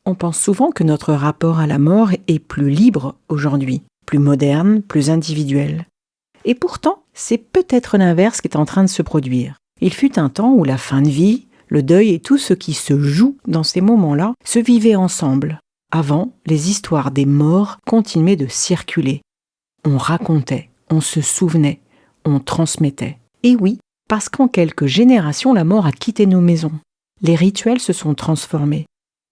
On pense souvent que notre rapport à la mort est plus libre aujourd'hui, plus moderne, plus individuel. Et pourtant, c'est peut-être l'inverse qui est en train de se produire. Il fut un temps où la fin de vie, le deuil et tout ce qui se joue dans ces moments-là se vivaient ensemble. Avant, les histoires des morts continuaient de circuler. On racontait, on se souvenait, on transmettait. Et oui, parce qu'en quelques générations, la mort a quitté nos maisons. Les rituels se sont transformés.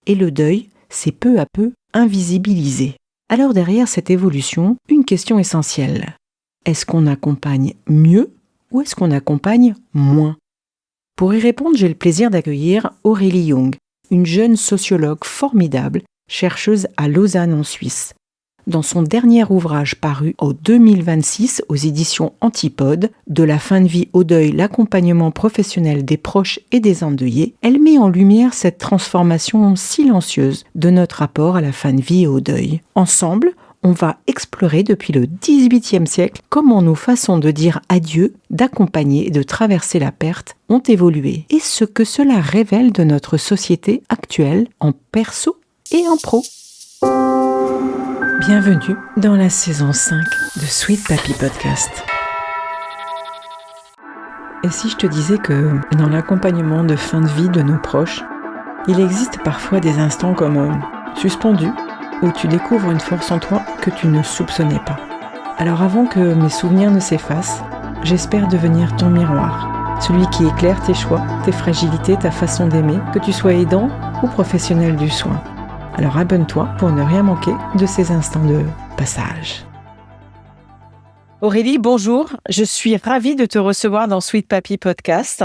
Et le deuil s'est peu à peu invisibilisé. Alors derrière cette évolution, une question essentielle. Est-ce qu'on accompagne mieux ou est-ce qu'on accompagne moins ? Pour y répondre, j'ai le plaisir d'accueillir Aurélie Jung, une jeune sociologue formidable, chercheuse à Lausanne en Suisse. Dans son dernier ouvrage paru en 2026 aux éditions Antipodes, De la fin de vie au deuil, l'accompagnement professionnel des proches et des endeuillés, elle met en lumière cette transformation silencieuse de notre rapport à la fin de vie et au deuil. Ensemble, on va explorer depuis le XVIIIe siècle comment nos façons de dire adieu, d'accompagner et de traverser la perte ont évolué et ce que cela révèle de notre société actuelle en perso et en pro. Bienvenue dans la saison 5 de Sweet Papy Podcast. Et si je te disais que dans l'accompagnement de fin de vie de nos proches, il existe parfois des instants comme suspendus, où tu découvres une force en toi que tu ne soupçonnais pas. Alors avant que mes souvenirs ne s'effacent, j'espère devenir ton miroir, celui qui éclaire tes choix, tes fragilités, ta façon d'aimer, que tu sois aidant ou professionnel du soin. Alors abonne-toi pour ne rien manquer de ces instants de passage. Aurélie, bonjour, je suis ravie de te recevoir dans Sweet Papy Podcast.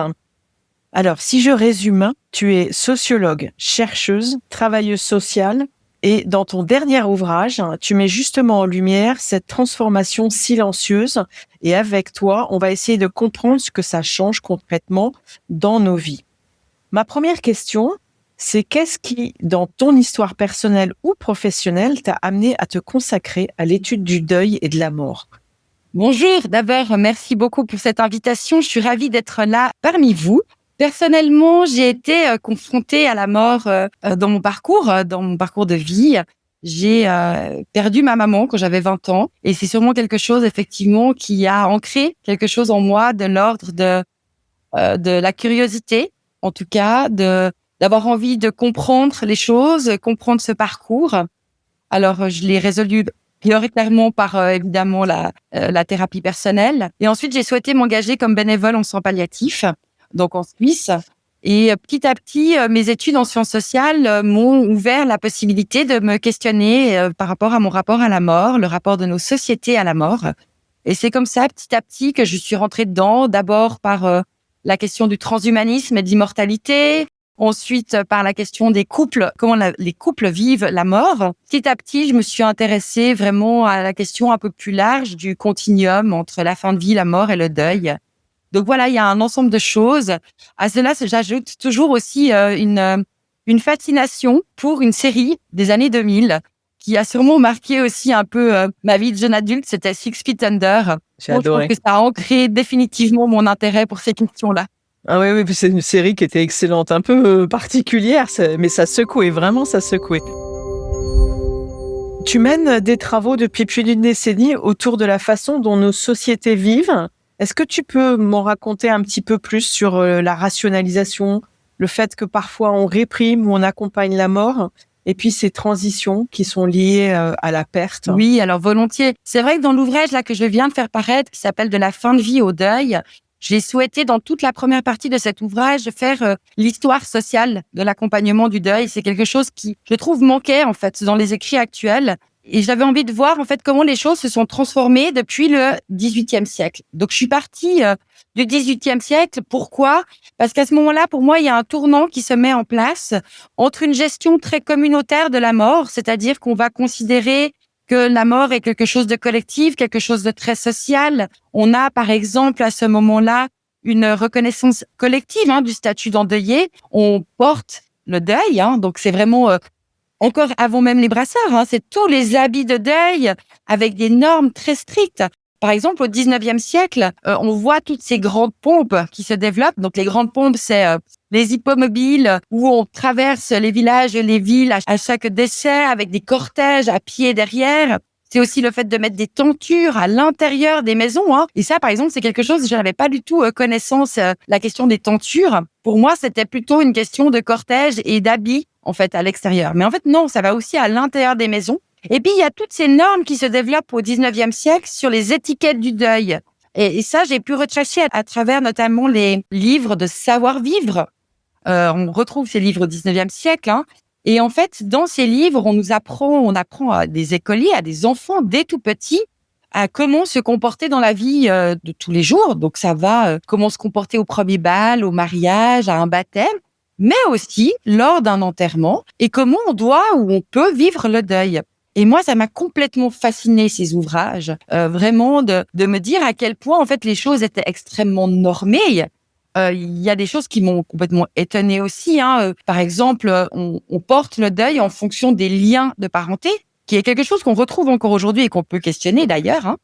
Alors, si je résume, tu es sociologue, chercheuse, travailleuse sociale, et dans ton dernier ouvrage, tu mets justement en lumière cette transformation silencieuse et avec toi, on va essayer de comprendre ce que ça change concrètement dans nos vies. Ma première question, c'est qu'est-ce qui, dans ton histoire personnelle ou professionnelle, t'a amené à te consacrer à l'étude du deuil et de la mort ? Bonjour, d'abord, merci beaucoup pour cette invitation. Je suis ravie d'être là parmi vous. Personnellement, j'ai été confrontée à la mort dans mon parcours de vie. J'ai perdu ma maman quand j'avais 20 ans et c'est sûrement quelque chose effectivement qui a ancré quelque chose en moi de l'ordre de la curiosité, en tout cas, d'avoir envie de comprendre les choses, comprendre ce parcours. Alors, je l'ai résolu prioritairement par évidemment la thérapie personnelle. Et ensuite, j'ai souhaité m'engager comme bénévole en soins palliatifs, donc en Suisse. Et petit à petit, mes études en sciences sociales m'ont ouvert la possibilité de me questionner par rapport à mon rapport à la mort, le rapport de nos sociétés à la mort. Et c'est comme ça, petit à petit, que je suis rentrée dedans, d'abord par la question du transhumanisme et de l'immortalité, ensuite par la question des couples, comment les couples vivent la mort. Petit à petit, je me suis intéressée vraiment à la question un peu plus large du continuum entre la fin de vie, la mort et le deuil. Donc voilà, il y a un ensemble de choses. À cela, j'ajoute toujours aussi une fascination pour une série des années 2000 qui a sûrement marqué aussi un peu ma vie de jeune adulte. C'était Six Feet Under. J'ai adoré. Je pense que ça a ancré définitivement mon intérêt pour ces questions-là. Ah oui, c'est une série qui était excellente, un peu particulière, mais ça secouait, vraiment ça secouait. Tu mènes des travaux depuis plus d'une décennie autour de la façon dont nos sociétés vivent. Est-ce que tu peux m'en raconter un petit peu plus sur la rationalisation, le fait que parfois on réprime ou on accompagne la mort, et puis ces transitions qui sont liées à la perte ? Oui, alors volontiers. C'est vrai que dans l'ouvrage là que je viens de faire paraître, qui s'appelle De la fin de vie au deuil, j'ai souhaité dans toute la première partie de cet ouvrage faire l'histoire sociale de l'accompagnement du deuil. C'est quelque chose qui, je trouve, manquait en fait dans les écrits actuels. Et j'avais envie de voir en fait comment les choses se sont transformées depuis le XVIIIe siècle. Donc je suis partie du XVIIIe siècle. Pourquoi ? Parce qu'à ce moment-là, pour moi, il y a un tournant qui se met en place entre une gestion très communautaire de la mort, c'est-à-dire qu'on va considérer que la mort est quelque chose de collectif, quelque chose de très social. On a par exemple à ce moment-là une reconnaissance collective du statut d'endeuillé. On porte le deuil, donc c'est vraiment encore avant même les brassards, c'est tous les habits de deuil avec des normes très strictes. Par exemple, au 19e siècle, on voit toutes ces grandes pompes qui se développent. Donc, les grandes pompes, c'est les hippomobiles où on traverse les villages et les villes à chaque décès avec des cortèges à pied derrière. C'est aussi le fait de mettre des tentures à l'intérieur des maisons, hein. Et ça, par exemple, c'est quelque chose, je n'avais pas du tout connaissance, la question des tentures. Pour moi, c'était plutôt une question de cortège et d'habits, en fait, à l'extérieur. Mais en fait, non, ça va aussi à l'intérieur des maisons. Et puis, il y a toutes ces normes qui se développent au 19e siècle sur les étiquettes du deuil. Et ça, j'ai pu rechercher à travers notamment les livres de savoir-vivre. On retrouve ces livres au 19e siècle, hein. Et en fait, dans ces livres, on apprend à des écoliers, à des enfants dès tout petits, à comment se comporter dans la vie de tous les jours. Donc, ça va comment se comporter au premier bal, au mariage, à un baptême, mais aussi lors d'un enterrement et comment on doit ou on peut vivre le deuil. Et moi, ça m'a complètement fasciné ces ouvrages, vraiment de me dire à quel point en fait les choses étaient extrêmement normées. Il y a des choses qui m'ont complètement étonnée aussi, hein. Par exemple, on porte le deuil en fonction des liens de parenté, qui est quelque chose qu'on retrouve encore aujourd'hui et qu'on peut questionner d'ailleurs, hein.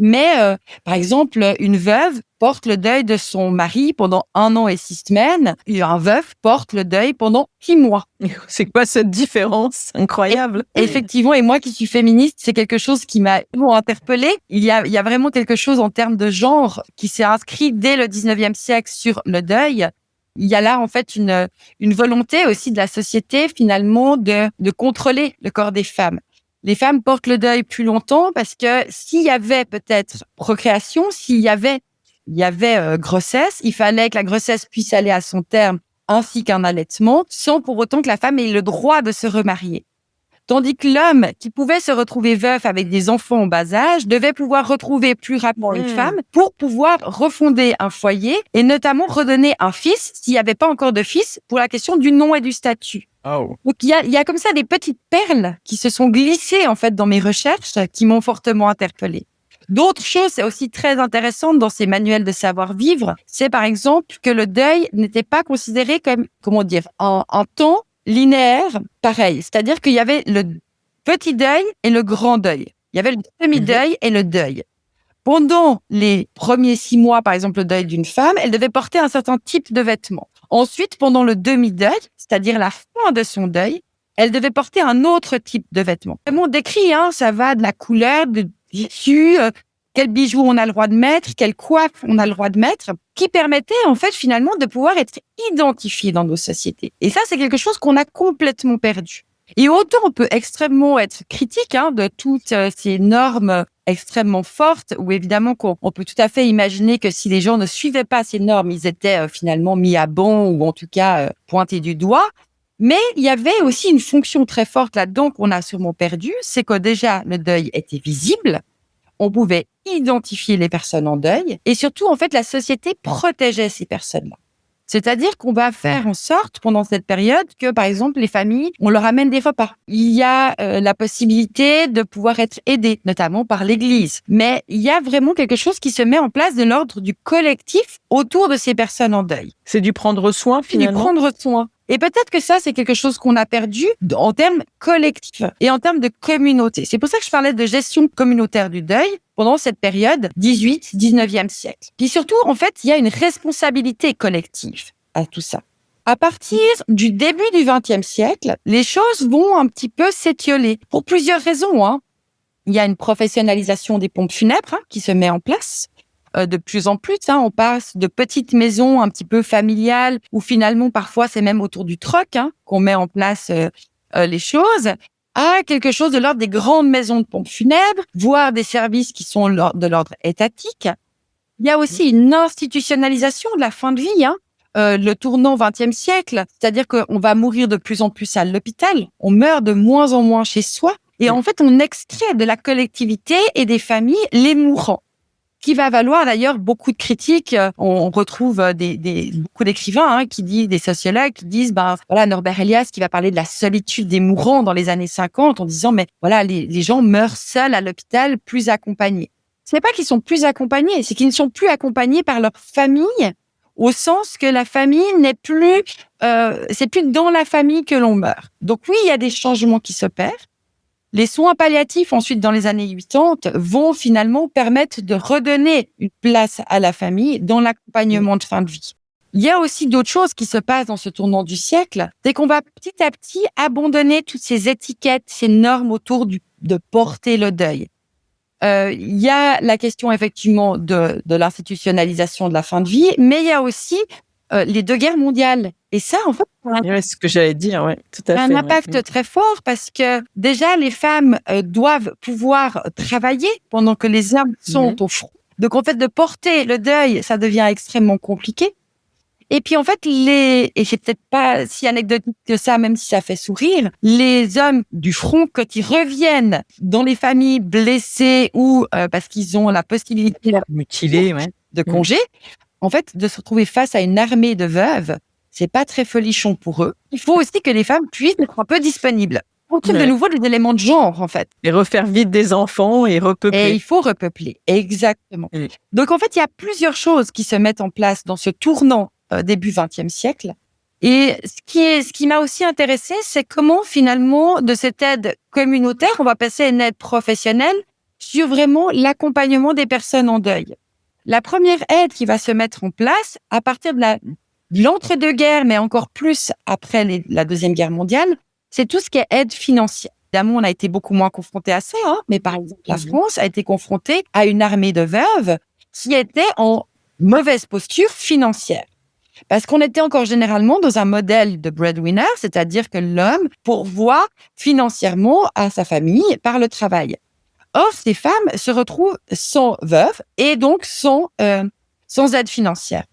Mais par exemple, une veuve porte le deuil de son mari pendant 1 an et 6 semaines, et un veuf porte le deuil pendant 6 mois. C'est quoi cette différence? Incroyable. Effectivement, et moi qui suis féministe, c'est quelque chose qui m'a vraiment interpellée. Il y a vraiment quelque chose en termes de genre qui s'est inscrit dès le 19e siècle sur le deuil. Il y a là en fait une volonté aussi de la société finalement de contrôler le corps des femmes. Les femmes portent le deuil plus longtemps parce que s'il y avait peut-être procréation, s'il y avait grossesse, il fallait que la grossesse puisse aller à son terme ainsi qu'un allaitement, sans pour autant que la femme ait le droit de se remarier. Tandis que l'homme qui pouvait se retrouver veuf avec des enfants en bas âge devait pouvoir retrouver plus rapidement une femme pour pouvoir refonder un foyer et notamment redonner un fils s'il n'y avait pas encore de fils pour la question du nom et du statut. Oh. Donc il y a comme ça des petites perles qui se sont glissées en fait dans mes recherches qui m'ont fortement interpellée. D'autres choses, c'est aussi très intéressantes dans ces manuels de savoir-vivre, c'est par exemple que le deuil n'était pas considéré comme, un temps linéaire pareil. C'est-à-dire qu'il y avait le petit deuil et le grand deuil. Il y avait le demi-deuil et le deuil. Pendant les premiers 6 mois, par exemple, le deuil d'une femme, elle devait porter un certain type de vêtements. Ensuite, pendant le demi-deuil, c'est-à-dire la fin de son deuil, elle devait porter un autre type de vêtements. Vraiment décrit, hein, ça va de la couleur, de tissu, quel bijou on a le droit de mettre, quelle coiffe on a le droit de mettre, qui permettait en fait finalement de pouvoir être identifié dans nos sociétés. Et ça, c'est quelque chose qu'on a complètement perdu. Et autant on peut extrêmement être critique de toutes ces normes extrêmement fortes, où évidemment on peut tout à fait imaginer que si les gens ne suivaient pas ces normes, ils étaient finalement mis à ban ou en tout cas pointés du doigt. Mais il y avait aussi une fonction très forte là-dedans qu'on a sûrement perdue, c'est que déjà le deuil était visible, on pouvait identifier les personnes en deuil et surtout en fait la société protégeait ces personnes-là. C'est-à-dire qu'on va faire en sorte, pendant cette période, que, par exemple, les familles, on leur amène des repas. Il y a la possibilité de pouvoir être aidé, notamment par l'Église. Mais il y a vraiment quelque chose qui se met en place de l'ordre du collectif autour de ces personnes en deuil. C'est du prendre soin, finalement. C'est du prendre soin. Et peut-être que ça, c'est quelque chose qu'on a perdu en termes collectifs et en termes de communauté. C'est pour ça que je parlais de gestion communautaire du deuil pendant cette période 18-19e siècle. Puis surtout, en fait, il y a une responsabilité collective à tout ça. À partir du début du XXe siècle, les choses vont un petit peu s'étioler pour plusieurs raisons. Il y a une professionnalisation des pompes funèbres qui se met en place. De plus en plus, on passe de petites maisons un petit peu familiales où finalement parfois c'est même autour du troc qu'on met en place les choses, à quelque chose de l'ordre des grandes maisons de pompes funèbres, voire des services qui sont de l'ordre étatique. Il y a aussi une institutionnalisation de la fin de vie, le tournant 20e siècle, c'est-à-dire qu'on va mourir de plus en plus à l'hôpital, on meurt de moins en moins chez soi, et en fait on extrait de la collectivité et des familles les mourants. Qui va valoir d'ailleurs beaucoup de critiques. On retrouve beaucoup d'écrivains des sociologues qui disent, Norbert Elias qui va parler de la solitude des mourants dans les années 50 en disant, mais voilà, les gens meurent seuls à l'hôpital, plus accompagnés. C'est pas qu'ils sont plus accompagnés, c'est qu'ils ne sont plus accompagnés par leur famille, au sens que la famille n'est plus, c'est plus dans la famille que l'on meurt. Donc oui, il y a des changements qui s'opèrent. Les soins palliatifs, ensuite, dans les années 80, vont finalement permettre de redonner une place à la famille dans l'accompagnement de fin de vie. Il y a aussi d'autres choses qui se passent dans ce tournant du siècle, c'est qu'on va petit à petit abandonner toutes ces étiquettes, ces normes autour de porter le deuil. Il y a la question effectivement de l'institutionnalisation de la fin de vie, mais il y a aussi les 2 guerres mondiales. Et ça, en fait, C'est ce que j'allais dire, ouais, tout à a fait. un impact très fort parce que déjà, les femmes doivent pouvoir travailler pendant que les hommes sont au front. Donc, en fait, de porter le deuil, ça devient extrêmement compliqué. Et puis, en fait, et c'est peut-être pas si anecdotique que ça, même si ça fait sourire, les hommes du front, quand ils reviennent dans les familles blessées ou parce qu'ils ont la possibilité Mutilé, de congé, en fait, de se retrouver face à une armée de veuves, c'est pas très folichon pour eux. Il faut aussi que les femmes puissent être un peu disponibles. On trouve de nouveau des éléments de genre, en fait. Et refaire vite des enfants et repeupler. Et il faut repeupler, exactement. Donc, en fait, il y a plusieurs choses qui se mettent en place dans ce tournant début XXe siècle. Et ce qui m'a aussi intéressée, c'est comment, finalement, de cette aide communautaire, on va passer à une aide professionnelle sur vraiment l'accompagnement des personnes en deuil. La première aide qui va se mettre en place à partir de l'entre-deux-guerres, mais encore plus après la Deuxième Guerre mondiale, c'est tout ce qui est aide financière. Évidemment, on a été beaucoup moins confronté à ça, mais par exemple, la France a été confrontée à une armée de veuves qui était en mauvaise posture financière. Parce qu'on était encore généralement dans un modèle de breadwinner, c'est-à-dire que l'homme pourvoit financièrement à sa famille par le travail. Or, ces femmes se retrouvent sans veuve et donc sans aide financière.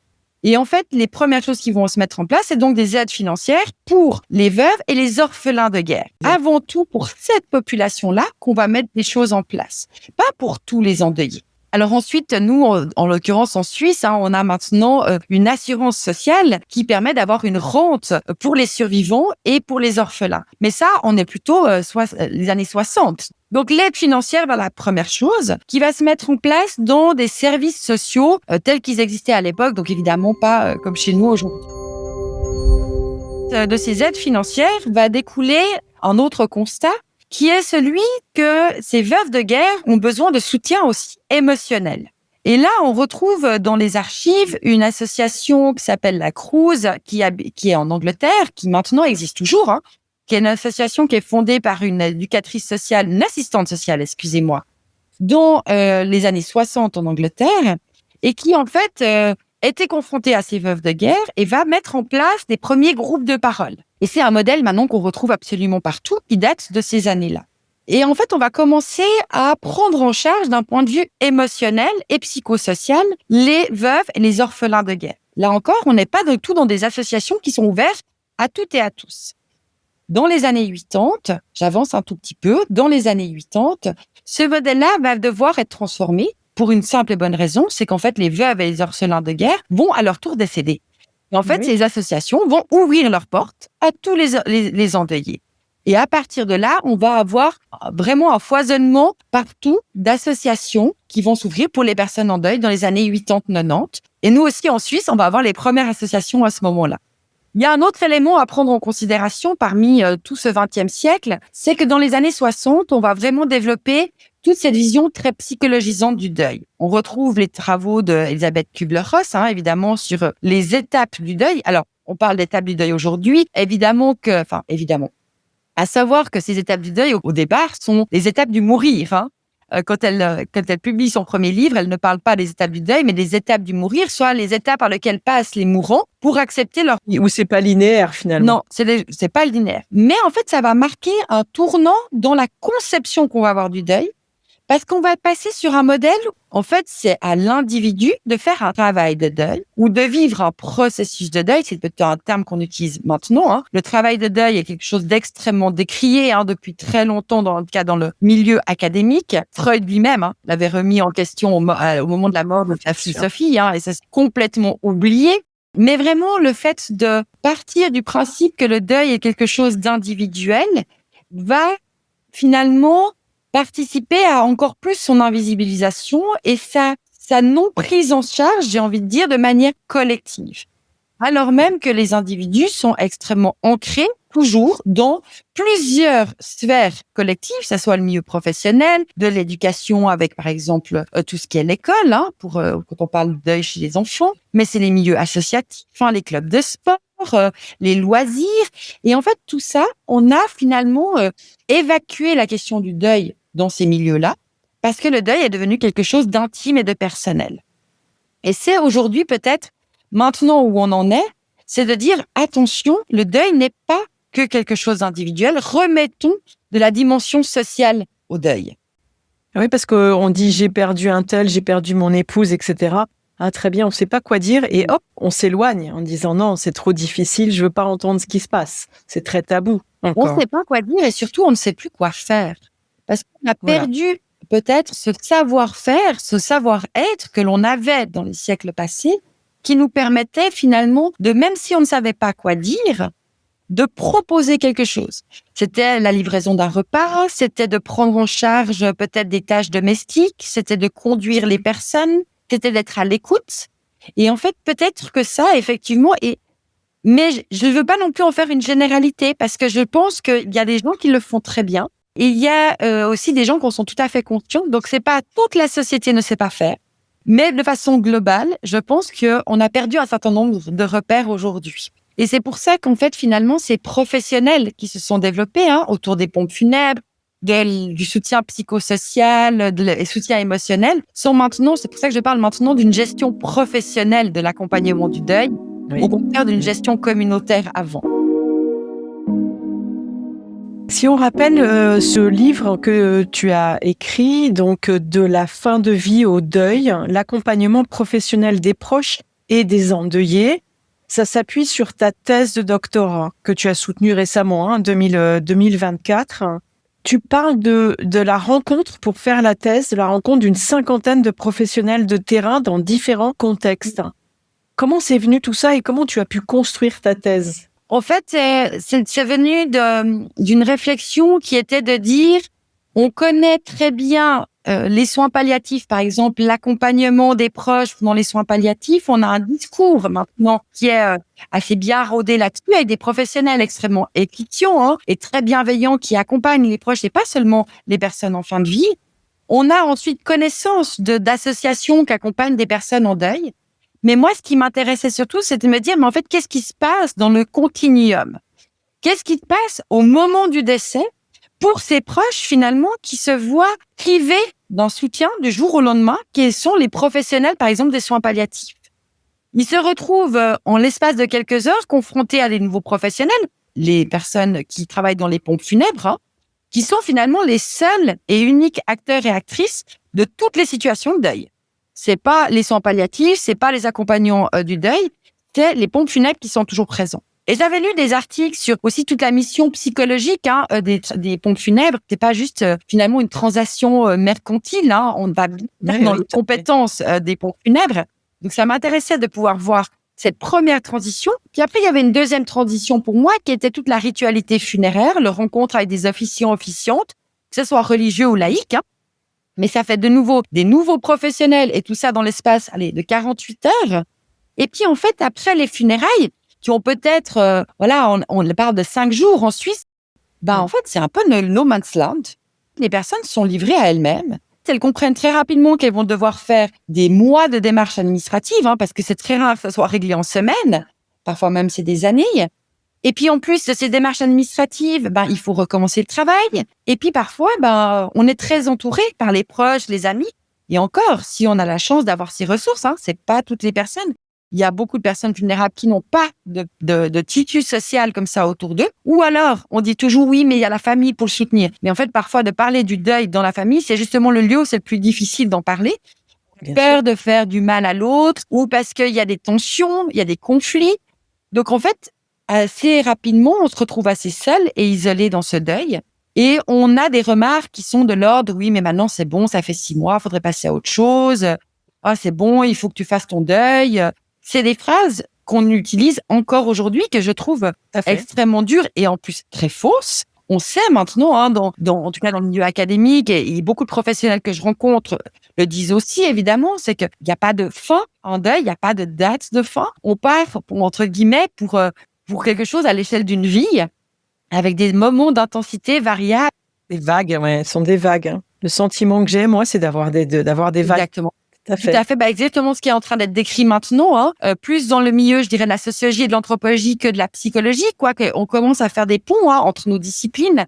Et en fait, les premières choses qui vont se mettre en place, c'est donc des aides financières pour les veuves et les orphelins de guerre. Avant tout, pour cette population-là, qu'on va mettre des choses en place. Pas pour tous les endeuillés. Alors ensuite, nous, en l'occurrence en Suisse, on a maintenant une assurance sociale qui permet d'avoir une rente pour les survivants et pour les orphelins. Mais ça, on est plutôt les années 60. Donc l'aide financière va la première chose qui va se mettre en place dans des services sociaux tels qu'ils existaient à l'époque, donc évidemment pas comme chez nous aujourd'hui. De ces aides financières va découler un autre constat qui est celui que ces veuves de guerre ont besoin de soutien aussi émotionnel. Et là, on retrouve dans les archives une association qui s'appelle la Cruz, qui est en Angleterre, qui maintenant existe toujours, qui est une association qui est fondée par une assistante sociale, dans les années 60 en Angleterre, et qui en fait était confrontée à ces veuves de guerre et va mettre en place des premiers groupes de parole. Et c'est un modèle maintenant qu'on retrouve absolument partout, qui date de ces années-là. Et en fait, on va commencer à prendre en charge d'un point de vue émotionnel et psychosocial les veuves et les orphelins de guerre. Là encore, on n'est pas du tout dans des associations qui sont ouvertes à toutes et à tous. Dans les années 80, j'avance un tout petit peu, dans les années 80, ce modèle-là va devoir être transformé pour une simple et bonne raison, c'est qu'en fait, les veuves et les orphelins de guerre vont à leur tour décéder. Et en fait, ces associations vont ouvrir leurs portes à tous les endeuillés. Et à partir de là, on va avoir vraiment un foisonnement partout d'associations qui vont s'ouvrir pour les personnes en deuil dans les années 80-90. Et nous aussi, en Suisse, on va avoir les premières associations à ce moment-là. Il y a un autre élément à prendre en considération parmi tout ce XXe siècle, c'est que dans les années 60, on va vraiment développer toute cette vision très psychologisante du deuil. On retrouve les travaux d'Elisabeth Kübler-Ross, évidemment, sur les étapes du deuil. Alors, on parle d'étapes du deuil aujourd'hui, évidemment. À savoir que ces étapes du deuil, au départ, sont les étapes du mourir. Quand elle publie son premier livre, elle ne parle pas des étapes du deuil, mais des étapes du mourir, soit les étapes par lesquelles passent les mourants pour accepter leur... Ou c'est pas linéaire, finalement. Non, c'est pas linéaire. Mais en fait, ça va marquer un tournant dans la conception qu'on va avoir du deuil, parce qu'on va passer sur un modèle, en fait, c'est à l'individu de faire un travail de deuil ou de vivre un processus de deuil. C'est peut-être un terme qu'on utilise maintenant. Le travail de deuil est quelque chose d'extrêmement décrié depuis très longtemps, dans le milieu académique. Freud lui-même l'avait remis en question au moment de la mort de sa fille Sophie, et ça s'est complètement oublié. Mais vraiment, le fait de partir du principe que le deuil est quelque chose d'individuel va finalement participer à encore plus son invisibilisation et sa non-prise en charge, j'ai envie de dire, de manière collective. Alors même que les individus sont extrêmement ancrés toujours dans plusieurs sphères collectives, que ce soit le milieu professionnel, de l'éducation avec, par exemple, tout ce qui est l'école, quand on parle de deuil chez les enfants, mais c'est les milieux associatifs, les clubs de sport, les loisirs. Et en fait, tout ça, on a finalement évacué la question du deuil dans ces milieux-là, parce que le deuil est devenu quelque chose d'intime et de personnel. Et c'est aujourd'hui peut-être, maintenant où on en est, c'est de dire, attention, le deuil n'est pas que quelque chose d'individuel. Remettons de la dimension sociale au deuil. Oui, parce qu'on dit j'ai perdu un tel, j'ai perdu mon épouse, etc. Ah, très bien, on ne sait pas quoi dire et hop, on s'éloigne en disant non, c'est trop difficile, je ne veux pas entendre ce qui se passe. C'est très tabou. Encore. On ne sait pas quoi dire et surtout, on ne sait plus quoi faire. Parce qu'on a perdu peut-être ce savoir-faire, ce savoir-être que l'on avait dans les siècles passés, qui nous permettait finalement de, même si on ne savait pas quoi dire, de proposer quelque chose. C'était la livraison d'un repas, c'était de prendre en charge peut-être des tâches domestiques, c'était de conduire les personnes, c'était d'être à l'écoute. Et en fait, peut-être que ça, effectivement, mais je ne veux pas non plus en faire une généralité parce que je pense qu'il y a des gens qui le font très bien. Et il y a aussi des gens qui en sont tout à fait conscients. Donc, c'est pas toute la société ne sait pas faire. Mais de façon globale, je pense qu'on a perdu un certain nombre de repères aujourd'hui. Et c'est pour ça qu'en fait, finalement, ces professionnels qui se sont développés autour des pompes funèbres, du soutien psychosocial, et soutien émotionnel, sont maintenant, c'est pour ça que je parle maintenant d'une gestion professionnelle de l'accompagnement du deuil, au contraire d'une gestion communautaire avant. Si on rappelle ce livre que tu as écrit, donc de la fin de vie au deuil, l'accompagnement professionnel des proches et des endeuillés, ça s'appuie sur ta thèse de doctorat que tu as soutenue récemment, en 2024. Tu parles de la rencontre pour faire la thèse, de la rencontre d'une 50aine de professionnels de terrain dans différents contextes. Comment c'est venu tout ça et comment tu as pu construire ta thèse ? En fait, c'est venu d'une réflexion qui était de dire, on connaît très bien les soins palliatifs, par exemple, l'accompagnement des proches dans les soins palliatifs. On a un discours maintenant qui est assez bien rodé là-dessus, avec des professionnels extrêmement équitants et très bienveillants qui accompagnent les proches et pas seulement les personnes en fin de vie. On a ensuite connaissance d'associations qui accompagnent des personnes en deuil. Mais moi, ce qui m'intéressait surtout, c'était de me dire, mais en fait, qu'est-ce qui se passe dans le continuum ? Qu'est-ce qui se passe au moment du décès pour ces proches, finalement, qui se voient privés d'un soutien du jour au lendemain, qui sont les professionnels, par exemple, des soins palliatifs. Ils se retrouvent, en l'espace de quelques heures, confrontés à des nouveaux professionnels, les personnes qui travaillent dans les pompes funèbres, qui sont finalement les seuls et uniques acteurs et actrices de toutes les situations de deuil. C'est pas les soins palliatifs, c'est pas les accompagnants du deuil, c'est les pompes funèbres qui sont toujours présents. Et j'avais lu des articles sur aussi toute la mission psychologique des pompes funèbres. C'est pas juste finalement une transaction mercantile. On va dans les compétences des pompes funèbres. Donc ça m'intéressait de pouvoir voir cette première transition. Puis après, il y avait une deuxième transition pour moi qui était toute la ritualité funéraire, le rencontre avec des officiants, officiantes, que ce soit religieux ou laïques. Mais ça fait de nouveau des nouveaux professionnels et tout ça dans l'espace de 48 heures. Et puis, en fait, après les funérailles, qui ont peut-être, on parle de 5 jours en Suisse, en fait, c'est un peu no man's land. Les personnes sont livrées à elles-mêmes. Elles comprennent très rapidement qu'elles vont devoir faire des mois de démarches administratives, parce que c'est très rare que ça soit réglé en semaines. Parfois même, c'est des années. Et puis, en plus de ces démarches administratives, il faut recommencer le travail. Et puis, parfois, on est très entouré par les proches, les amis. Et encore, si on a la chance d'avoir ces ressources, c'est pas toutes les personnes. Il y a beaucoup de personnes vulnérables qui n'ont pas de tissu social comme ça autour d'eux. Ou alors, on dit toujours oui, mais il y a la famille pour le soutenir. Mais en fait, parfois, de parler du deuil dans la famille, c'est justement le lieu où c'est le plus difficile d'en parler. Peur de faire du mal à l'autre, ou parce qu'il y a des tensions, il y a des conflits. Donc, en fait, assez rapidement, on se retrouve assez seul et isolé dans ce deuil. Et on a des remarques qui sont de l'ordre, oui, mais maintenant, c'est bon, ça fait 6 mois, il faudrait passer à autre chose. Ah, c'est bon, il faut que tu fasses ton deuil. C'est des phrases qu'on utilise encore aujourd'hui, que je trouve extrêmement dures et en plus très fausses. On sait maintenant, en tout cas dans le milieu académique, et beaucoup de professionnels que je rencontre le disent aussi, évidemment, c'est qu'il n'y a pas de fin en deuil, il n'y a pas de date de fin. On part, entre guillemets, pour quelque chose à l'échelle d'une vie. avec des moments d'intensité variables. Des vagues, ouais, ce sont des vagues. Hein. Le sentiment que j'ai, moi, c'est d'avoir des vagues. Exactement. Tout à Tout à fait. Exactement ce qui est en train d'être décrit maintenant, hein. Plus dans le milieu, je dirais, de la sociologie et de l'anthropologie que de la psychologie, quoi. On commence à faire des ponts, hein, entre nos disciplines.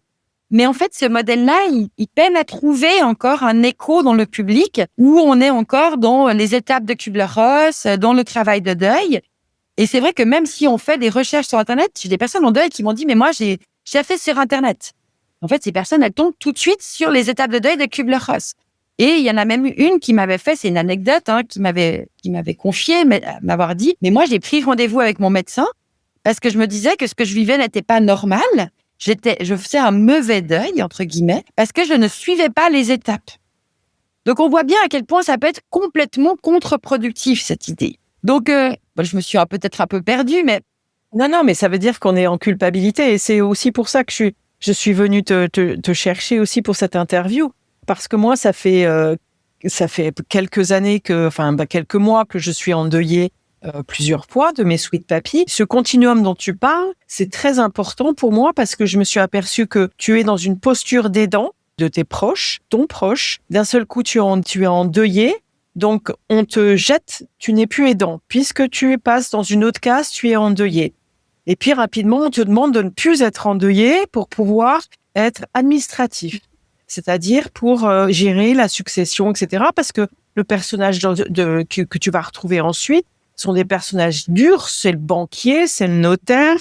Mais en fait, ce modèle-là, il peine à trouver encore un écho dans le public où on est encore dans les étapes de Kubler-Ross, dans le travail de deuil. Et c'est vrai que même si on fait des recherches sur Internet, j'ai des personnes en deuil qui m'ont dit « Mais moi, j'ai fait sur Internet ». En fait, ces personnes, elles tombent tout de suite sur les étapes de deuil de Kubler-Ross. Et il y en a même une qui m'avait fait, c'est une anecdote, hein, qui m'avait confié, m'avoir dit « Mais moi, j'ai pris rendez-vous avec mon médecin parce que je me disais que ce que je vivais n'était pas normal. Je faisais un mauvais deuil, entre guillemets, parce que je ne suivais pas les étapes. » Donc, on voit bien à quel point ça peut être complètement contre-productif, cette idée. Donc, je me suis peut-être un peu perdue, mais... Non, mais ça veut dire qu'on est en culpabilité. Et c'est aussi pour ça que je suis venue te chercher aussi pour cette interview. Parce que moi, ça fait quelques années quelques mois que je suis endeuillée plusieurs fois de mes sweet papy. Ce continuum dont tu parles, c'est très important pour moi parce que je me suis aperçue que tu es dans une posture d'aidant de tes proches, ton proche. D'un seul coup, tu es endeuillé. Donc, on te jette, tu n'es plus aidant. Puisque tu passes dans une autre case, tu es endeuillé. Et puis, rapidement, on te demande de ne plus être endeuillé pour pouvoir être administratif. C'est-à-dire pour gérer la succession, etc. Parce que le personnage que tu vas retrouver ensuite sont des personnages durs. C'est le banquier, c'est le notaire,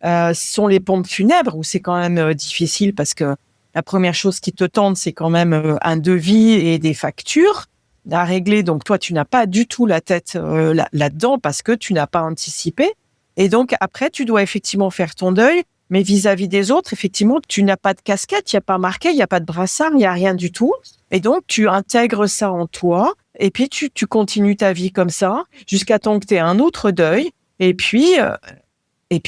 ce sont les pompes funèbres où c'est quand même difficile parce que la première chose qui te tente, c'est quand même un devis et des factures à régler. Donc, toi, tu n'as pas du tout la tête là-dedans parce que tu n'as pas anticipé. Et donc, après, tu dois effectivement faire ton deuil. Mais vis-à-vis des autres, effectivement, tu n'as pas de casquette, il n'y a pas marqué, il n'y a pas de brassard, il n'y a rien du tout. Et donc, tu intègres ça en toi et puis tu continues ta vie comme ça jusqu'à temps que tu aies un autre deuil. Et puis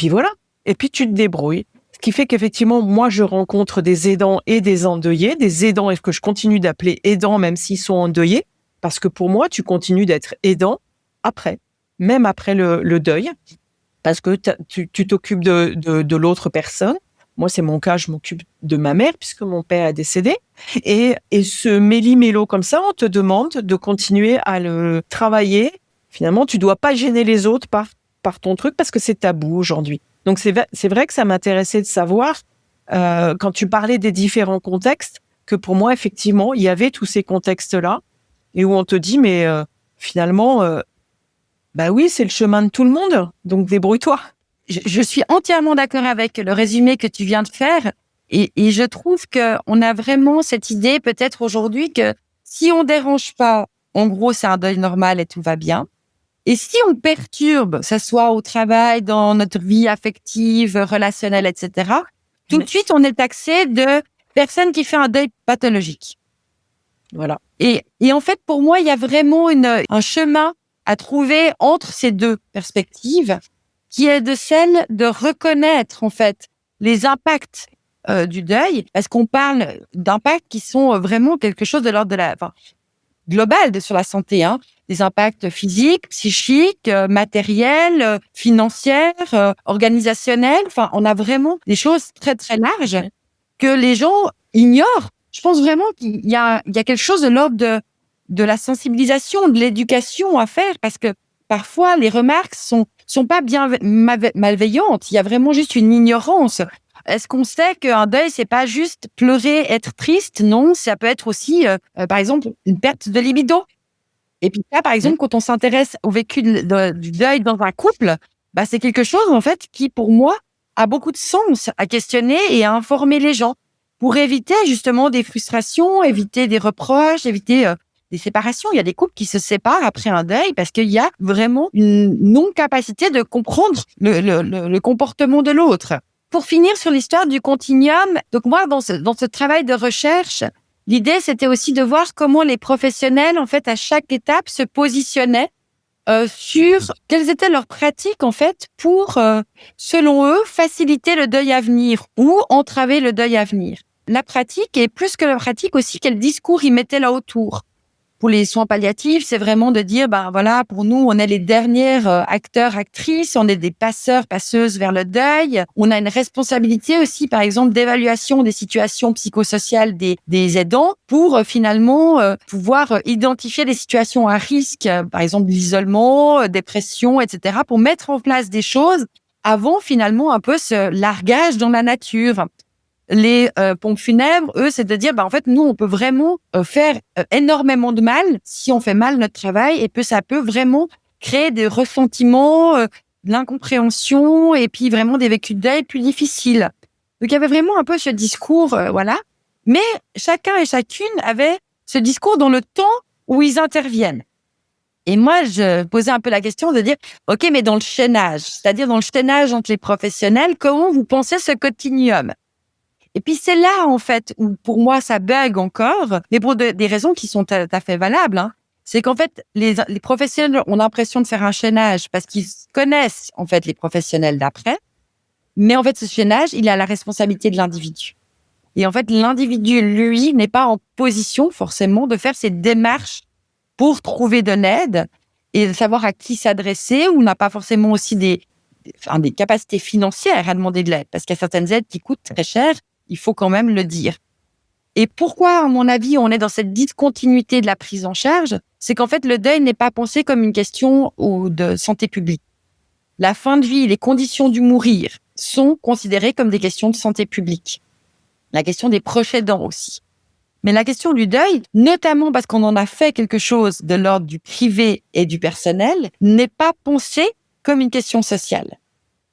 voilà. Et puis, tu te débrouilles. Ce qui fait qu'effectivement, moi, je rencontre des aidants et des endeuillés, des aidants et que je continue d'appeler aidants même s'ils sont endeuillés. Parce que pour moi, tu continues d'être aidant après, même après le deuil. Parce que tu t'occupes de l'autre personne. Moi, c'est mon cas, je m'occupe de ma mère puisque mon père est décédé. Et ce méli-mélo comme ça, on te demande de continuer à le travailler. Finalement, tu dois pas gêner les autres par ton truc parce que c'est tabou aujourd'hui. Donc, c'est vrai que ça m'intéressait de savoir, quand tu parlais des différents contextes, que pour moi, effectivement, il y avait tous ces contextes-là et où on te dit, mais finalement... bah oui, c'est le chemin de tout le monde, donc débrouille-toi. Je suis entièrement d'accord avec le résumé que tu viens de faire et je trouve qu'on a vraiment cette idée peut-être aujourd'hui que si on dérange pas, en gros, c'est un deuil normal et tout va bien. Et si on perturbe, que ce soit au travail, dans notre vie affective, relationnelle, etc., tout de suite, on est taxé de personne qui fait un deuil pathologique. Voilà. Et en fait, pour moi, il y a vraiment un chemin à trouver entre ces deux perspectives, qui est de celle de reconnaître en fait les impacts du deuil, parce qu'on parle d'impacts qui sont vraiment quelque chose de l'ordre de global sur la santé, hein, des impacts physiques, psychiques, matériels, financiers, organisationnels. Enfin, on a vraiment des choses très très larges que les gens ignorent. Je pense vraiment qu'il y a quelque chose de l'ordre de la sensibilisation, de l'éducation à faire, parce que parfois les remarques sont pas bien malveillantes. Il y a vraiment juste une ignorance. Est-ce qu'on sait qu'un deuil, c'est pas juste pleurer, être triste? Non, ça peut être aussi, par exemple, une perte de libido. Et puis là, par exemple, quand on s'intéresse au vécu du deuil dans un couple, bah c'est quelque chose en fait qui, pour moi, a beaucoup de sens à questionner et à informer les gens pour éviter justement des frustrations, éviter des reproches, éviter des séparations. Il y a des couples qui se séparent après un deuil parce qu'il y a vraiment une non-capacité de comprendre le comportement de l'autre. Pour finir sur l'histoire du continuum, donc moi, dans ce travail de recherche, l'idée, c'était aussi de voir comment les professionnels, en fait, à chaque étape, se positionnaient sur quelles étaient leurs pratiques, en fait, pour, selon eux, faciliter le deuil à venir ou entraver le deuil à venir. La pratique, et plus que la pratique aussi, quel discours ils mettaient là autour. pour les soins palliatifs, c'est vraiment de dire, ben voilà, pour nous, on est les derniers acteurs, actrices, on est des passeurs, passeuses vers le deuil. On a une responsabilité aussi, par exemple, d'évaluation des situations psychosociales des aidants pour finalement pouvoir identifier des situations à risque, par exemple l'isolement, dépression, etc., pour mettre en place des choses avant finalement un peu ce largage dans la nature. Les pompes funèbres, eux, c'est de dire, en fait, nous, on peut vraiment faire énormément de mal si on fait mal notre travail, et puis ça peut vraiment créer des ressentiments, de l'incompréhension, et puis vraiment des vécus de deuil plus difficiles. Donc, il y avait vraiment un peu ce discours, voilà. Mais chacun et chacune avait ce discours dans le temps où ils interviennent. Et moi, je posais un peu la question de dire, OK, mais dans le chaînage, c'est-à-dire dans le chaînage entre les professionnels, comment vous pensez ce continuum? Et puis, c'est là, en fait, où pour moi, ça bug encore, mais pour des raisons qui sont tout à fait valables. Hein. C'est qu'en fait, les professionnels ont l'impression de faire un chaînage parce qu'ils connaissent, en fait, les professionnels d'après. Mais en fait, ce chaînage, il a la responsabilité de l'individu. Et en fait, l'individu, lui, n'est pas en position, forcément, de faire ces démarches pour trouver de l'aide et de savoir à qui s'adresser, ou n'a pas forcément aussi des capacités financières à demander de l'aide. Parce qu'il y a certaines aides qui coûtent très cher. Il faut quand même le dire. Et pourquoi, à mon avis, on est dans cette discontinuité de la prise en charge? C'est qu'en fait, le deuil n'est pas pensé comme une question de santé publique. La fin de vie, les conditions du mourir sont considérées comme des questions de santé publique. La question des proches aidants aussi. Mais la question du deuil, notamment parce qu'on en a fait quelque chose de l'ordre du privé et du personnel, n'est pas pensée comme une question sociale.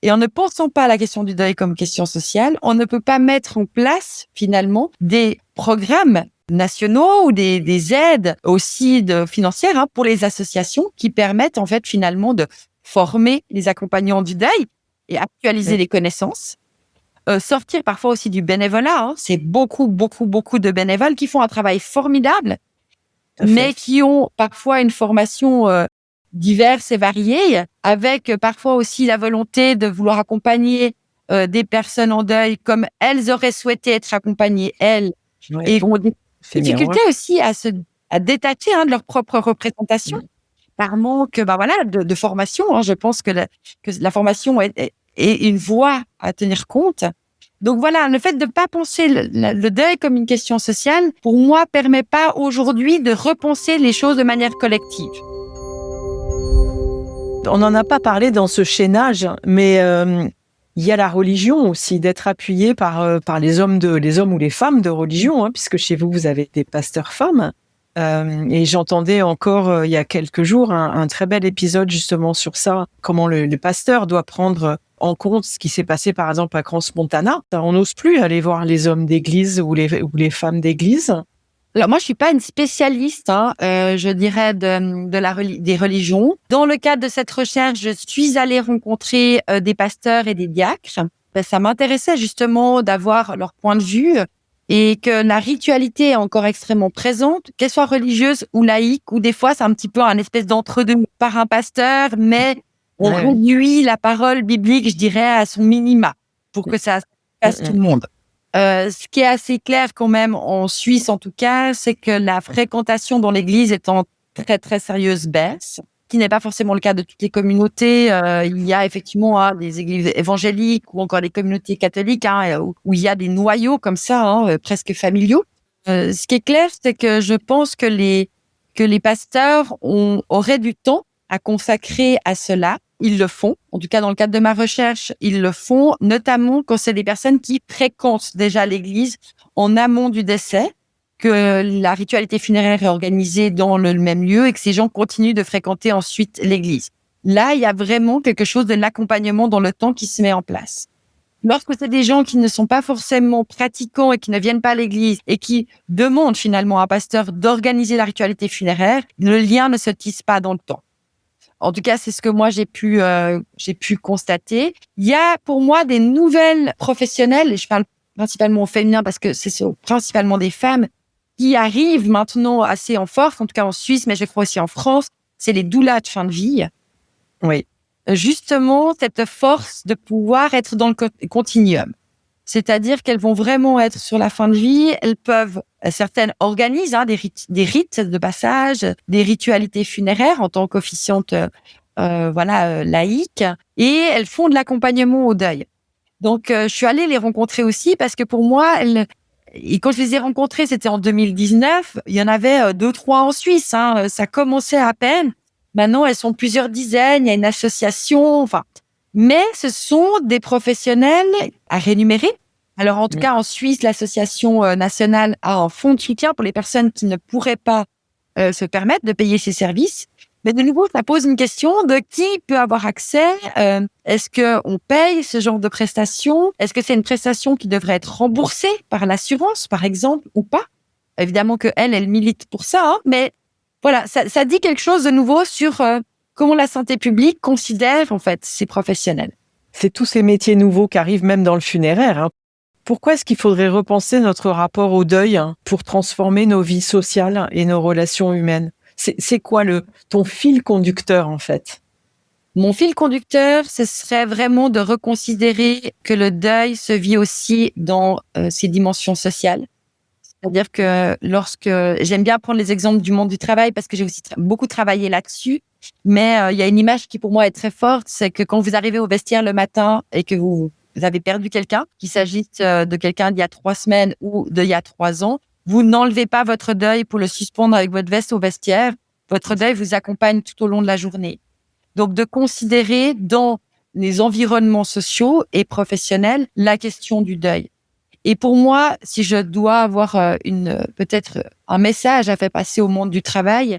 Et en ne pensant pas à la question du deuil comme question sociale, on ne peut pas mettre en place, finalement, des programmes nationaux ou des aides aussi financières pour les associations qui permettent, en fait, finalement, de former les accompagnants du deuil et actualiser les connaissances. Sortir parfois aussi du bénévolat. Hein. C'est beaucoup de bénévoles qui font un travail formidable, mais qui ont parfois une formation diverses et variées, avec parfois aussi la volonté de vouloir accompagner des personnes en deuil comme elles auraient souhaité être accompagnées, elles, et ont des difficultés aussi à détacher de leur propre représentation par manque de formation. Hein. Je pense que la formation est une voie à tenir compte. Donc voilà, le fait de ne pas penser le deuil comme une question sociale, pour moi, permet pas aujourd'hui de repenser les choses de manière collective. On n'en a pas parlé dans ce chaînage, mais il y a la religion aussi, d'être appuyé par les hommes ou les femmes de religion, hein, puisque chez vous, vous avez des pasteurs femmes. Et j'entendais encore il y a quelques jours un très bel épisode justement sur ça, comment le pasteur doit prendre en compte ce qui s'est passé par exemple à Crans-Montana. On n'ose plus aller voir les hommes d'église ou les femmes d'église. Alors moi, je suis pas une spécialiste, je dirais des religions. Dans le cadre de cette recherche, je suis allée rencontrer des pasteurs et des diacres. Ça m'intéressait justement d'avoir leur point de vue et que la ritualité est encore extrêmement présente, qu'elle soit religieuse ou laïque, ou des fois c'est un petit peu un espèce d'entre-deux par un pasteur, mais on réduit la parole biblique, je dirais, à son minima pour que ça fasse tout le monde. Ce qui est assez clair quand même en Suisse en tout cas, c'est que la fréquentation dans l'église est en très très sérieuse baisse, qui n'est pas forcément le cas de toutes les communautés. Il y a effectivement des églises évangéliques ou encore des communautés catholiques où il y a des noyaux comme ça, presque familiaux. Ce qui est clair, c'est que je pense que les pasteurs auraient du temps à consacrer à cela. Ils le font. En tout cas, dans le cadre de ma recherche, ils le font, notamment quand c'est des personnes qui fréquentent déjà l'église en amont du décès, que la ritualité funéraire est organisée dans le même lieu et que ces gens continuent de fréquenter ensuite l'église. Là, il y a vraiment quelque chose de l'accompagnement dans le temps qui se met en place. Lorsque c'est des gens qui ne sont pas forcément pratiquants et qui ne viennent pas à l'église et qui demandent finalement à un pasteur d'organiser la ritualité funéraire, le lien ne se tisse pas dans le temps. En tout cas, c'est ce que moi j'ai pu constater. Il y a pour moi des nouvelles professionnelles, et je parle principalement au féminin parce que c'est principalement des femmes qui arrivent maintenant assez en force, en tout cas en Suisse, mais je crois aussi en France, c'est les doulas de fin de vie. Oui. Justement, cette force de pouvoir être dans le continuum. C'est-à-dire qu'elles vont vraiment être sur la fin de vie. Elles peuvent, certaines organisent des rites de passage, des ritualités funéraires en tant qu'officiante laïque, et elles font de l'accompagnement au deuil. Donc, je suis allée les rencontrer aussi parce que pour moi, et quand je les ai rencontrées, c'était en 2019. Il y en avait 2-3 en Suisse. Ça commençait à peine. Maintenant, elles sont plusieurs dizaines. Il y a une association. Enfin, mais ce sont des professionnels à rémunérer. Alors, en tout cas, en Suisse, l'association nationale a un fonds de soutien pour les personnes qui ne pourraient pas se permettre de payer ces services. Mais de nouveau, ça pose une question de qui peut avoir accès. Est-ce qu'on paye ce genre de prestation? Est-ce que c'est une prestation qui devrait être remboursée par l'assurance, par exemple, ou pas? Évidemment que elle milite pour ça, mais voilà, ça dit quelque chose de nouveau sur comment la santé publique considère en fait ces professionnels. C'est tous ces métiers nouveaux qui arrivent même dans le funéraire. Pourquoi est-ce qu'il faudrait repenser notre rapport au deuil pour transformer nos vies sociales et nos relations humaines? C'est quoi ton fil conducteur, en fait? Mon fil conducteur, ce serait vraiment de reconsidérer que le deuil se vit aussi dans ses dimensions sociales. C'est-à-dire que j'aime bien prendre les exemples du monde du travail parce que j'ai aussi beaucoup travaillé là-dessus, mais il y a une image qui pour moi est très forte, c'est que quand vous arrivez au vestiaire le matin et que vous avez perdu quelqu'un, qu'il s'agisse de quelqu'un d'il y a 3 semaines ou d'il y a 3 ans, vous n'enlevez pas votre deuil pour le suspendre avec votre veste au vestiaire. Votre deuil vous accompagne tout au long de la journée. Donc, de considérer dans les environnements sociaux et professionnels la question du deuil. Et pour moi, si je dois avoir peut-être un message à faire passer au monde du travail,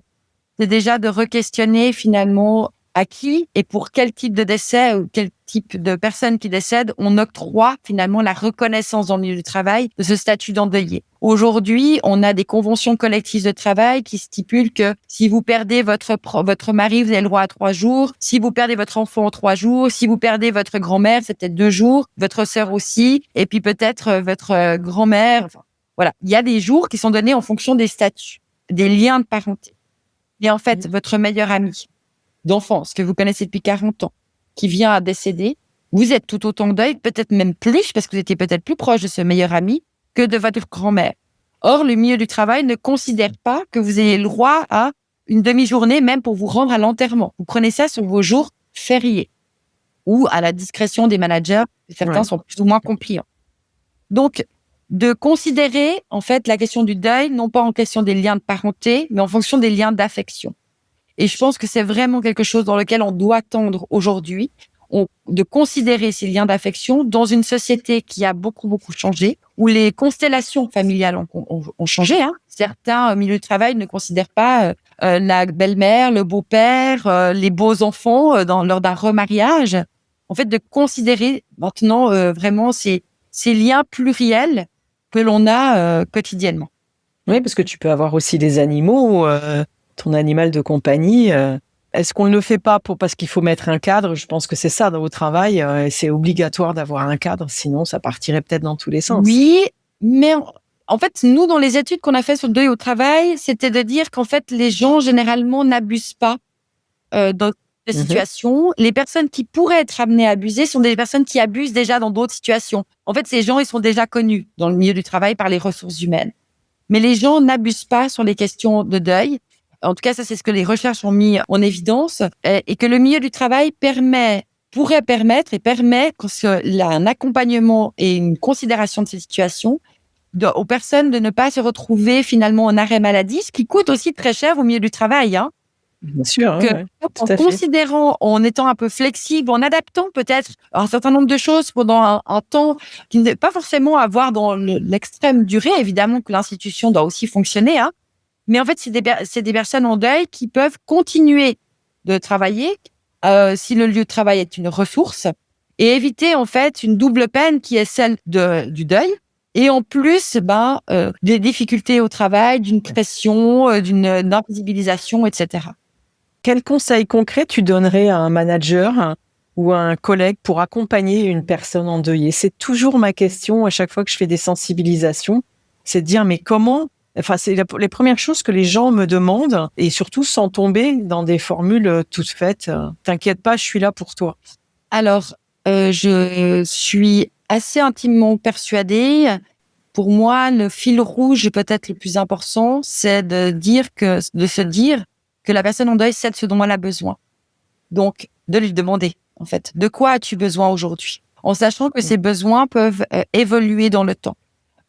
c'est déjà de re-questionner finalement à qui et pour quel type de décès ou quel type de personne qui décède on octroie finalement la reconnaissance dans le milieu du travail de ce statut d'endeuillé. Aujourd'hui, on a des conventions collectives de travail qui stipulent que si vous perdez votre mari, vous avez le droit à 3 jours. Si vous perdez votre enfant en 3 jours, si vous perdez votre grand-mère, c'est peut-être 2 jours, votre sœur aussi, et puis peut-être votre grand-mère. Enfin, voilà, il y a des jours qui sont donnés en fonction des statuts, des liens de parenté. Et en fait, votre meilleur ami d'enfance que vous connaissez depuis 40 ans, qui vient à décéder, vous êtes tout autant en deuil, peut-être même plus, parce que vous étiez peut-être plus proche de ce meilleur ami que de votre grand-mère. Or, le milieu du travail ne considère pas que vous ayez le droit à une demi-journée, même pour vous rendre à l'enterrement. Vous prenez ça sur vos jours fériés ou à la discrétion des managers. Certains sont plus ou moins compliants. Donc, de considérer, en fait, la question du deuil, non pas en question des liens de parenté, mais en fonction des liens d'affection. Et je pense que c'est vraiment quelque chose dans lequel on doit tendre aujourd'hui, de considérer ces liens d'affection dans une société qui a beaucoup, beaucoup changé, où les constellations familiales ont changé. Certains milieux de travail ne considèrent pas la belle-mère, le beau-père, les beaux-enfants lors d'un remariage. En fait, de considérer maintenant vraiment ces liens pluriels que l'on a quotidiennement. Oui, parce que tu peux avoir aussi des animaux, ton animal de compagnie. Est-ce qu'on ne le fait pas parce qu'il faut mettre un cadre? Je pense que c'est ça au travail. C'est obligatoire d'avoir un cadre, sinon ça partirait peut-être dans tous les sens. Oui, mais en fait, nous, dans les études qu'on a fait sur le deuil au travail, c'était de dire qu'en fait, les gens, généralement, n'abusent pas dans des situations. Les personnes qui pourraient être amenées à abuser sont des personnes qui abusent déjà dans d'autres situations. En fait, ces gens, ils sont déjà connus dans le milieu du travail par les ressources humaines. Mais les gens n'abusent pas sur les questions de deuil. En tout cas, ça, c'est ce que les recherches ont mis en évidence, et que le milieu du travail pourrait permettre et permet un accompagnement et une considération de ces situations aux personnes de ne pas se retrouver finalement en arrêt maladie, ce qui coûte aussi très cher au milieu du travail. Bien sûr. En considérant, en étant un peu flexible, en adaptant peut-être un certain nombre de choses pendant un temps qui n'est pas forcément à voir dans l'extrême durée. Évidemment que l'institution doit aussi fonctionner, mais en fait, c'est des personnes en deuil qui peuvent continuer de travailler si le lieu de travail est une ressource, et éviter en fait une double peine qui est celle du deuil et en plus des difficultés au travail, d'une pression, d'une invisibilisation, etc. Quel conseil concret tu donnerais à un manager ou à un collègue pour accompagner une personne endeuillée? C'est toujours ma question à chaque fois que je fais des sensibilisations, c'est de dire mais comment? Enfin, c'est les premières choses que les gens me demandent, et surtout sans tomber dans des formules toutes faites. T'inquiète pas, je suis là pour toi. Alors, je suis assez intimement persuadée. Pour moi, le fil rouge peut-être le plus important, c'est de se dire que la personne en deuil sait ce dont elle a besoin. Donc, de lui demander, en fait, de quoi as-tu besoin aujourd'hui? En sachant que ces besoins peuvent évoluer dans le temps.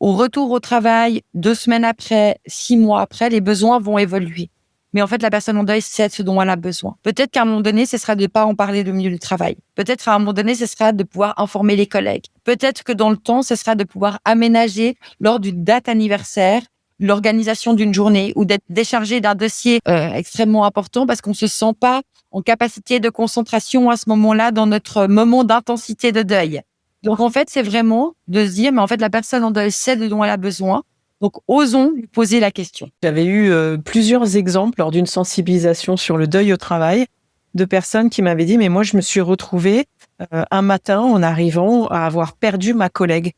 Au retour au travail, 2 semaines après, 6 mois après, les besoins vont évoluer. Mais en fait, la personne en deuil sait ce dont elle a besoin. Peut-être qu'à un moment donné, ce sera de ne pas en parler au milieu du travail. Peut-être qu'à un moment donné, ce sera de pouvoir informer les collègues. Peut-être que dans le temps, ce sera de pouvoir aménager lors d'une date anniversaire l'organisation d'une journée ou d'être déchargé d'un dossier extrêmement important parce qu'on se sent pas en capacité de concentration à ce moment-là dans notre moment d'intensité de deuil. Donc en fait, c'est vraiment de se dire, mais en fait, la personne en deuil sait ce dont elle a besoin. Donc, osons lui poser la question. J'avais eu plusieurs exemples lors d'une sensibilisation sur le deuil au travail de personnes qui m'avaient dit « mais moi, je me suis retrouvée un matin en arrivant à avoir perdu ma collègue ».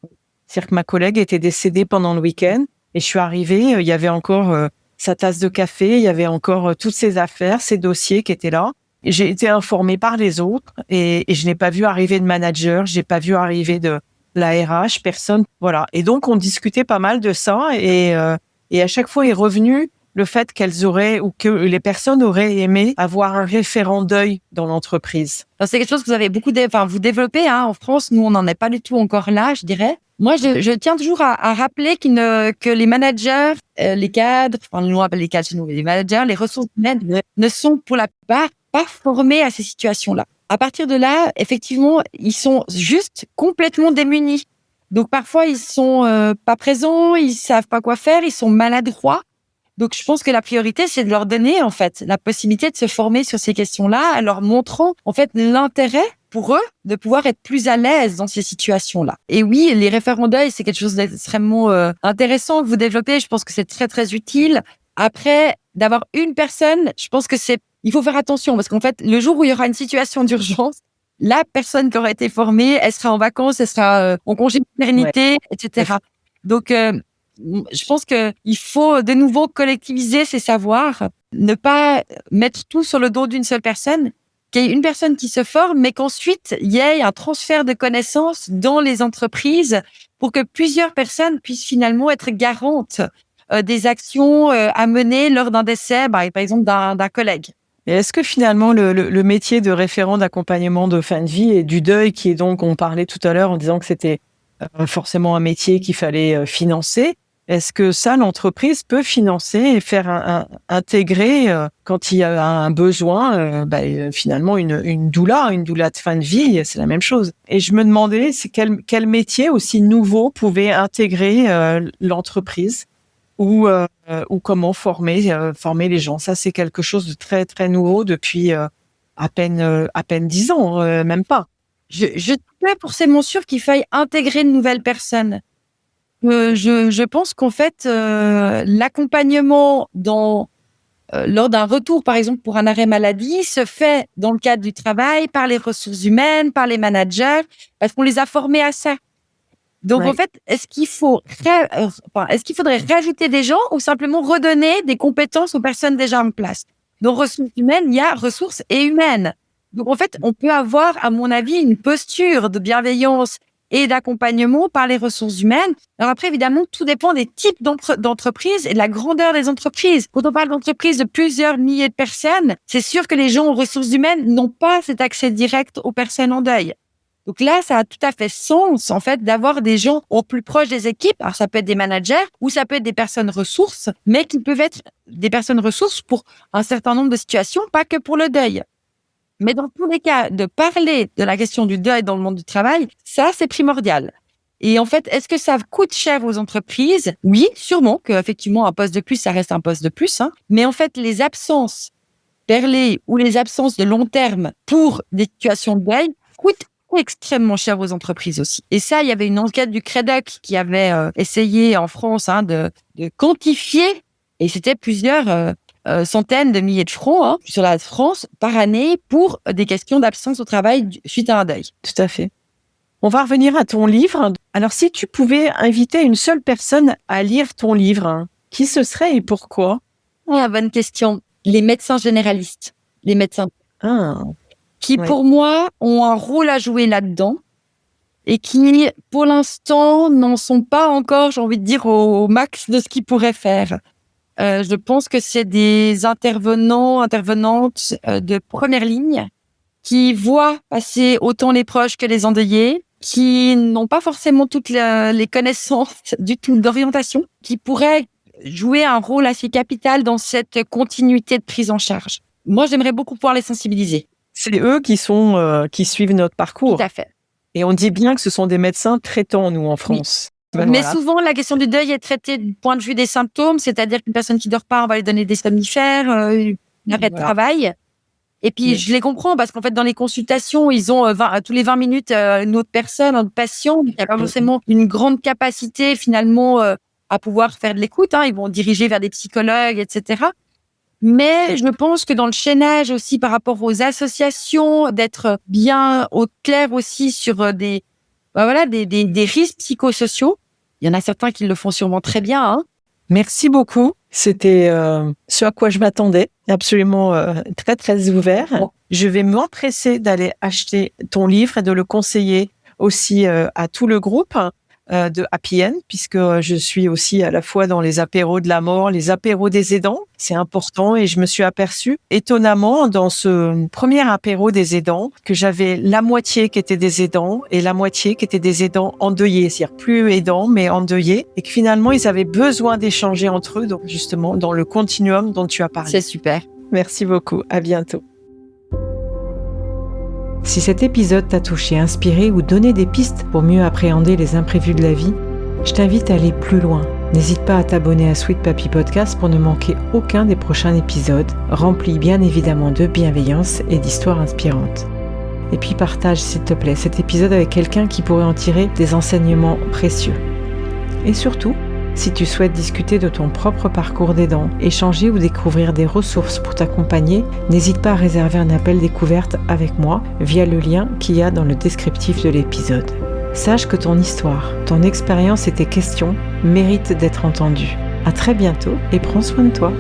C'est-à-dire que ma collègue était décédée pendant le week-end et je suis arrivée, il y avait encore sa tasse de café, il y avait encore toutes ses affaires, ses dossiers qui étaient là. Et j'ai été informée par les autres et je n'ai pas vu arriver de manager, j'ai pas vu arriver de la RH, personne, voilà. Et donc, on discutait pas mal de ça et à chaque fois est revenu le fait qu'elles auraient ou que les personnes auraient aimé avoir un référent deuil dans l'entreprise. Alors, c'est quelque chose que vous avez vous développez, hein. En France, nous, on n'en est pas du tout encore là, je dirais. Moi, je tiens toujours à rappeler que les managers, les cadres, nous on appelle les cadres chez nous, les managers, les ressources humaines ne sont pour la plupart pas formés à ces situations-là. À partir de là, effectivement, ils sont juste complètement démunis. Donc parfois, ils sont pas présents, ils savent pas quoi faire, ils sont maladroits. Donc je pense que la priorité, c'est de leur donner en fait la possibilité de se former sur ces questions-là, en leur montrant en fait l'intérêt pour eux de pouvoir être plus à l'aise dans ces situations-là. Et oui, les référents deuil, c'est quelque chose d'extrêmement intéressant que vous développez. Je pense que c'est très très utile. Après, d'avoir une personne, je pense que il faut faire attention parce qu'en fait, le jour où il y aura une situation d'urgence, la personne qui aura été formée, elle sera en vacances, elle sera en congé de maternité, etc. Donc, je pense que il faut de nouveau collectiviser ces savoirs, ne pas mettre tout sur le dos d'une seule personne, qu'il y ait une personne qui se forme, mais qu'ensuite, il y ait un transfert de connaissances dans les entreprises pour que plusieurs personnes puissent finalement être garantes des actions à mener lors d'un décès, par exemple, d'un collègue. Et est-ce que finalement le métier de référent d'accompagnement de fin de vie et du deuil, qui est donc, on parlait tout à l'heure en disant que c'était forcément un métier qu'il fallait financer, est-ce que ça, l'entreprise peut financer et faire intégrer quand il y a un besoin, finalement une doula de fin de vie, c'est la même chose. Et je me demandais c'est quel métier aussi nouveau pouvait intégrer l'entreprise ou comment former les gens. Ça, c'est quelque chose de très très nouveau depuis à peine 10 ans, même pas. Je suis pas forcément sûre qu'il faille intégrer de nouvelles personnes. Je pense qu'en fait, l'accompagnement lors d'un retour, par exemple, pour un arrêt maladie, se fait dans le cadre du travail, par les ressources humaines, par les managers, parce qu'on les a formés à ça. Donc, en fait, est-ce qu'il faudrait rajouter des gens ou simplement redonner des compétences aux personnes déjà en place? Dans ressources humaines, il y a ressources et humaines. Donc, en fait, on peut avoir, à mon avis, une posture de bienveillance et d'accompagnement par les ressources humaines. Alors après, évidemment, tout dépend des types d'entreprises et de la grandeur des entreprises. Quand on parle d'entreprises de plusieurs milliers de personnes, c'est sûr que les gens aux ressources humaines n'ont pas cet accès direct aux personnes en deuil. Donc là, ça a tout à fait sens, en fait, d'avoir des gens au plus proche des équipes. Alors, ça peut être des managers ou ça peut être des personnes ressources, mais qui peuvent être des personnes ressources pour un certain nombre de situations, pas que pour le deuil. Mais dans tous les cas, de parler de la question du deuil dans le monde du travail, ça, c'est primordial. Et en fait, est-ce que ça coûte cher aux entreprises? Oui, sûrement qu'effectivement, un poste de plus, ça reste un poste de plus. Hein. Mais en fait, les absences perlées ou les absences de long terme pour des situations de deuil coûtent extrêmement cher aux entreprises aussi. Et ça, il y avait une enquête du CREDOC qui avait essayé en France de quantifier, et c'était plusieurs centaines de milliers de francs sur la France par année pour des questions d'absence au travail suite à un deuil. Tout à fait. On va revenir à ton livre. Alors, si tu pouvais inviter une seule personne à lire ton livre, qui ce serait et pourquoi? Ah, bonne question. Les médecins généralistes. Les médecins. Ah. Qui, pour moi, ont un rôle à jouer là-dedans. et qui, pour l'instant, n'en sont pas encore, j'ai envie de dire, au max de ce qu'ils pourraient faire. Je pense que c'est des intervenantes de première ligne qui voient passer autant les proches que les endeuillés, qui n'ont pas forcément toutes les connaissances du tout d'orientation, qui pourraient jouer un rôle assez capital dans cette continuité de prise en charge. Moi, j'aimerais beaucoup pouvoir les sensibiliser. C'est eux qui suivent notre parcours. Tout à fait. Et on dit bien que ce sont des médecins traitants, nous, en France. Oui. Mais souvent, la question du deuil est traitée du point de vue des symptômes, c'est-à-dire qu'une personne qui dort pas, on va lui donner des somnifères, un arrêt de travail. Et puis, je les comprends parce qu'en fait, dans les consultations, ils ont tous les 20 minutes une autre personne, un autre patient. Il n'y a pas forcément une grande capacité, finalement, à pouvoir faire de l'écoute. Ils vont diriger vers des psychologues, etc. Mais je pense que dans le chaînage aussi par rapport aux associations, d'être bien au clair aussi sur des risques psychosociaux. Il y en a certains qui le font sûrement très bien. Merci beaucoup. C'était ce à quoi je m'attendais. Absolument très, très ouvert. Bon. Je vais m'empresser d'aller acheter ton livre et de le conseiller aussi à tout le groupe de Happy End, puisque je suis aussi à la fois dans les apéros de la mort, les apéros des aidants. C'est important et je me suis aperçue étonnamment dans ce premier apéro des aidants que j'avais la moitié qui étaient des aidants et la moitié qui étaient des aidants endeuillés, c'est-à-dire plus aidants mais endeuillés, et que finalement ils avaient besoin d'échanger entre eux, donc justement dans le continuum dont tu as parlé. C'est super. Merci beaucoup, à bientôt. Si cet épisode t'a touché, inspiré ou donné des pistes pour mieux appréhender les imprévus de la vie, je t'invite à aller plus loin. N'hésite pas à t'abonner à Sweet Papy Podcast pour ne manquer aucun des prochains épisodes, remplis bien évidemment de bienveillance et d'histoires inspirantes. Et puis partage s'il te plaît cet épisode avec quelqu'un qui pourrait en tirer des enseignements précieux. Et surtout, si tu souhaites discuter de ton propre parcours d'aidant, échanger ou découvrir des ressources pour t'accompagner, n'hésite pas à réserver un appel découverte avec moi via le lien qu'il y a dans le descriptif de l'épisode. Sache que ton histoire, ton expérience et tes questions méritent d'être entendues. À très bientôt et prends soin de toi.